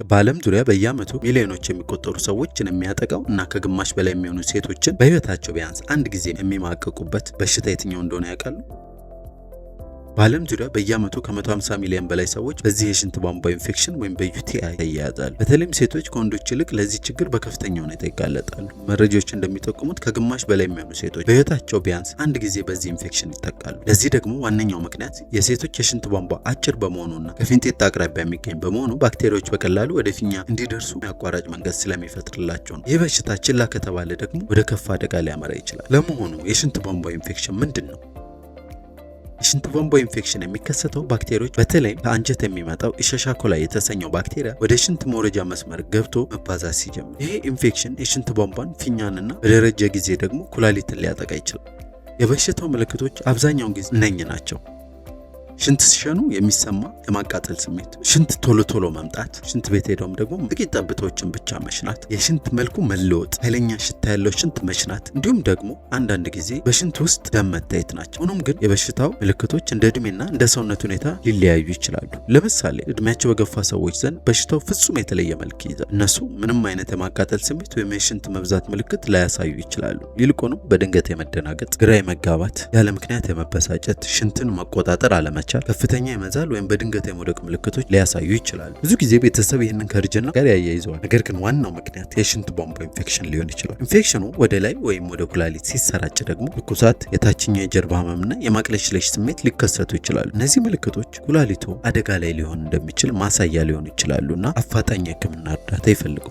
በዓለም ዙሪያ በየዓመቱ ሚሊዮኖች የሚቆጠሩ ሰዎችን የሚያጠቃው እና ከግማሽ በላይ የሚሆኑ ሴቶችን በሕይወታቸው ቢያንስ አንድ ጊዜ የሚማቀቁበት በሽታ የትኛው እንደሆነ ያውቃሉ? በዓለም ዙሪያ በየዓመቱ ከ150 ሚሊዮን በላይ ሰዎች በዚህ የሽንት ቧንቧ ኢንፌክሽን ወይም በዩቲአይ ይያዛሉ። በተለይም ሴቶች ከወንዶች ይልቅ ለዚህ ችግር በከፍተኛ ሁኔታ ይጋለጣሉ። መረጃዎች እንደሚጠቁሙት ከግማሽ በላይ የሚሆኑ ሴቶች በሕይወታቸው ቢያንስ አንድ ጊዜ በዚህ ኢንፌክሽን ይጠቃሉ። ለዚህ ደግሞ ዋነኛው ምክንያት የሴቶች የሽንት ቧንቧ አጭር በመሆኑና ከፊንጢጣ አቅራቢያ የሚገኝ በመሆኑ ባክቴሪያዎች በቀላሉ ወደ ፊኛ እንዲደርሱ አቋራጭ መንገድ ስለሚፈጥርላቸው ነው። ይህ በሽታ ችላ ከተባለ ደግሞ ወደ ከፍ አደጋ ሊያመራ ይችላል። ለመሆኑ የሽንት ቧንቧ ኢንፌክሽን ምንድን ነው? የሽንት ቧንቧ ኢንፌክሽን የሚከሰተው ባክቴሪያዎች በተለይም ከአንጀት የሚመጣው ኢሸርሺያ ኮላይ የተሰኘው ባክቴሪያ ወደ ሽንት መውረጃ መስመር ገብቶ መባዛት ሲጀምር፣ ይሄ ኢንፌክሽን የሽንት ቧንቧን ፊኛንና በደረጃ ጊዜ ደግሞ ኩላሊትን ሊያጠቃ ይችላል። የበሽታው ምልክቶች አብዛኛውን ጊዜ እነኚህ ናቸው። ሽንት ሲሸኑ የሚሰማ የማቃጠል ስሜት፣ ሽንት ቶሎ መምጣት፣ ሽንት ቤት ሄደውም ደግሞ ጥቂት ጠብታዎችን ብቻ መሽናት፣ የሽንት መልኩ መለወጥ፣ ኃይለኛ ሽታ ያለው ሽንት መሽናት፣ እንዲሁም ደግሞ አንዳንድ ጊዜ በሽንት ውስጥ ደም መታየት ናቸው። ሆኖም ግን የበሽታው ምልክቶች እንደ እድሜና እንደ ሰውነት ሁኔታ ሊለያዩ ይችላሉ። ለምሳሌ እድሜያቸው በገፋ ሰዎች ዘንድ በሽታው ፍጹም የተለየ መልክ ይይዛል። እነሱ ምንም አይነት የማቃጠል ስሜት ወይም የሽንት መብዛት ምልክት ላያሳዩ ይችላሉ። ይልቁንም በድንገት የመደናገጥ፣ ግራ የመጋባት፣ ያለ ምክንያት የመበሳጨት፣ ሽንትን መቆጣጠር አለመቻል፣ ከፍተኛ የመዛል ወይም በድንገት የመውደቅ ምልክቶች ሊያሳዩ ይችላሉ። ብዙ ጊዜ ቤተሰብ ይህንን ከእርጅና ጋር ያያይዘዋል። ነገር ግን ዋናው ምክንያት የሽንት ቧንቧ ኢንፌክሽን ሊሆን ይችላል። ኢንፌክሽኑ ወደ ላይ ወይም ወደ ኩላሊት ሲሰራጭ ደግሞ ትኩሳት፣ የታችኛው የጀርባ ህመምና የማቅለሽለሽ ስሜት ሊከሰቱ ይችላሉ። እነዚህ ምልክቶች ኩላሊቱ አደጋ ላይ ሊሆን እንደሚችል ማሳያ ሊሆኑ ይችላሉና አፋጣኝ የሕክምና እርዳታ ይፈልጉ።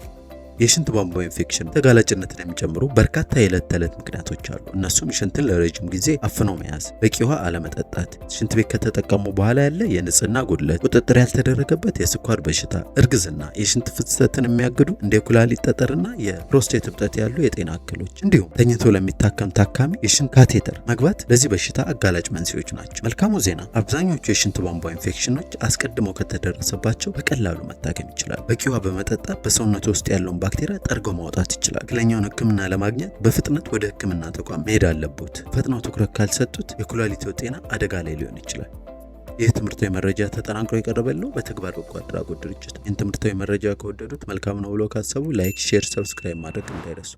የሽንት ቧንቧ ኢንፌክሽን ተጋላጭነትን የሚጨምሩ በርካታ የዕለት ተዕለት ምክንያቶች አሉ። እነሱም ሽንትን ለረጅም ጊዜ አፍኖ መያዝ፣ በቂ ውሃ አለመጠጣት፣ ሽንት ቤት ከተጠቀሙ በኋላ ያለ የንጽህና ጉድለት፣ ቁጥጥር ያልተደረገበት የስኳር በሽታ፣ እርግዝና፣ የሽንት ፍሰትን የሚያግዱ እንደ የኩላሊት ጠጠርና የፕሮስቴት እብጠት ያሉ የጤና እክሎች፣ እንዲሁም ተኝቶ ለሚታከም ታካሚ የሽንት ካቴተር መግባት ለዚህ በሽታ አጋላጭ መንስኤዎች ናቸው። መልካሙ ዜና አብዛኞቹ የሽንት ቧንቧ ኢንፌክሽኖች አስቀድመው ከተደረሰባቸው በቀላሉ መታከም ይችላል። በቂ ውሃ በመጠጣት በሰውነት ውስጥ ያለውን ባክቴሪያ ጠርገው ማውጣት ይችላል። ትክክለኛውን ሕክምና ለማግኘት በፍጥነት ወደ ሕክምና ተቋም መሄድ አለቦት። ፈጥነው ትኩረት ካልሰጡት የኩላሊት ጤና አደጋ ላይ ሊሆን ይችላል። ይህ ትምህርታዊ መረጃ ተጠናክሮ የቀረበለው በተግባር በጎ አድራጎት ድርጅት። ይህን ትምህርታዊ መረጃ ከወደዱት መልካም ነው ብሎ ካሰቡ ላይክ፣ ሼር፣ ሰብስክራይብ ማድረግ እንዳይረሱ።